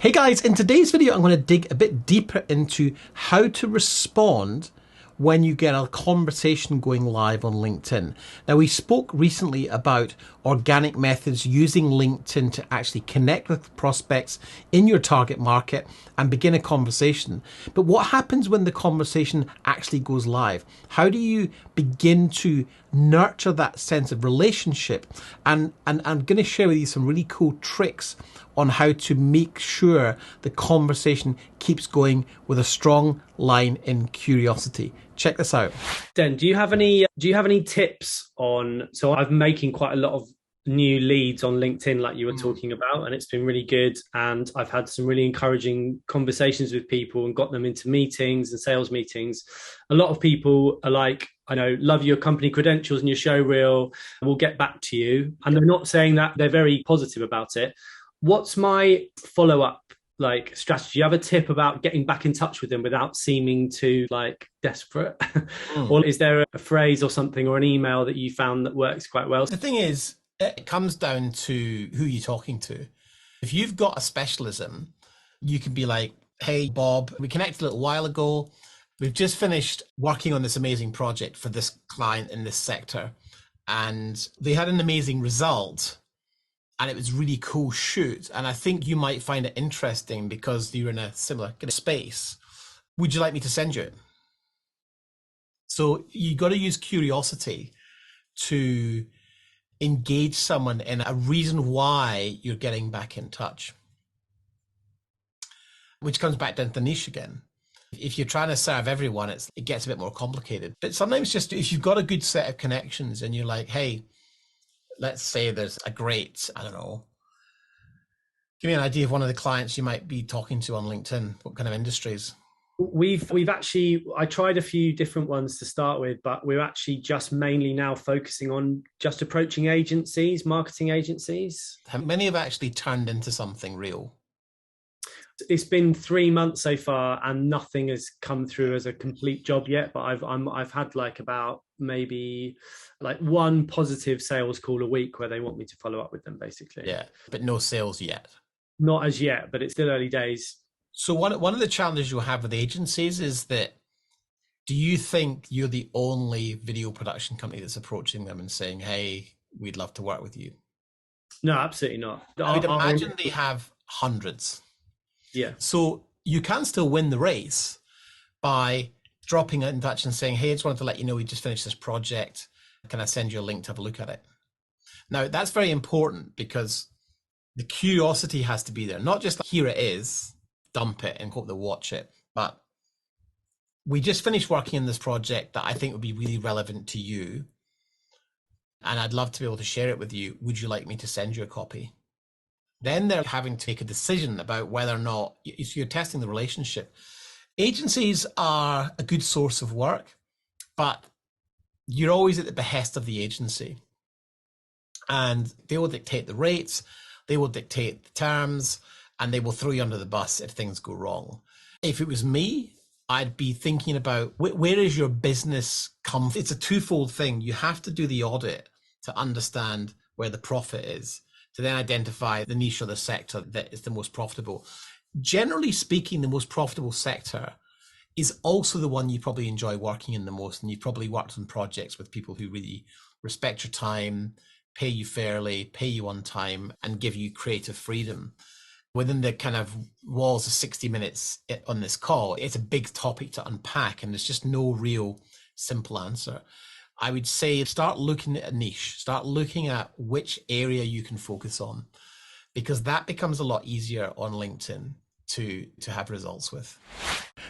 Hey guys, in today's video, I'm going to dig a bit deeper into how to respond when you get a conversation going live on LinkedIn. Now, we spoke recently about organic methods using LinkedIn to actually connect with prospects in your target market and begin a conversation. But what happens when the conversation actually goes live? How do you begin to nurture that sense of relationship? And I'm going to share with you some really cool tricks on how to make sure the conversation keeps going with a strong line in curiosity. Check this out. Den, do you have any tips on, so I'm making quite a lot of new leads on LinkedIn like you were talking about, and it's been really good, and I've had some really encouraging conversations with people and got them into meetings and sales meetings. A lot of people are like, I know, love your company credentials and your show reel, we'll get back to you. And they're not saying that, they're very positive about it. What's my follow-up strategy? Do you have a tip about getting back in touch with them without seeming too desperate? Or is there a phrase or something or an email that you found that works quite well? The thing is, it comes down to who you're talking to. If you've got a specialism, you can be like, hey, Bob, we connected a little while ago. We've just finished working on this amazing project for this client in this sector, and they had an amazing result. And it was really cool shoot. And I think you might find it interesting because you're in a similar kind of space. Would you like me to send you it? So you got to use curiosity to engage someone in a reason why you're getting back in touch. Which comes back down to the niche again. If you're trying to serve everyone, it gets a bit more complicated. But sometimes just if you've got a good set of connections and you're like, hey, let's say there's a great, I don't know, give me an idea of one of the clients you might be talking to on LinkedIn. What kind of industries? We've actually, I tried a few different ones to start with, but we're actually just mainly now focusing on just approaching agencies, marketing agencies. How many have actually turned into something real? It's been 3 months so far and nothing has come through as a complete job yet, but I've had about maybe one positive sales call a week where they want me to follow up with them, basically. Yeah, but no sales yet. Not as yet, but it's still early days. So one of the challenges you'll have with agencies is that, do you think you're the only video production company that's approaching them and saying, hey, we'd love to work with you? No, absolutely not. I would imagine they have hundreds. Yeah. So you can still win the race by dropping it in touch and saying, hey, I just wanted to let you know we just finished this project. Can I send you a link to have a look at it? Now, that's very important because the curiosity has to be there. Not just here it is, dump it and hope they'll watch it. But we just finished working on this project that I think would be really relevant to you. And I'd love to be able to share it with you. Would you like me to send you a copy? Then they're having to make a decision about whether or not you're testing the relationship. Agencies are a good source of work, but you're always at the behest of the agency. And they will dictate the rates, they will dictate the terms, and they will throw you under the bus if things go wrong. If it was me, I'd be thinking about where is your business come from? It's a twofold thing. You have to do the audit to understand where the profit is, to then identify the niche or the sector that is the most profitable. Generally speaking, the most profitable sector is also the one you probably enjoy working in the most, and you've probably worked on projects with people who really respect your time, pay you fairly, pay you on time, and give you creative freedom. Within the kind of walls of 60 minutes on this call, it's a big topic to unpack, and there's just no real simple answer. I would say start looking at a niche, start looking at which area you can focus on, because that becomes a lot easier on LinkedIn to have results with.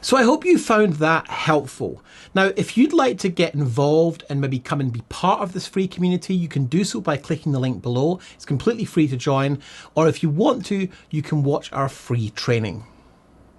So I hope you found that helpful. Now, if you'd like to get involved and maybe come and be part of this free community, you can do so by clicking the link below. It's completely free to join. Or if you want to, you can watch our free training.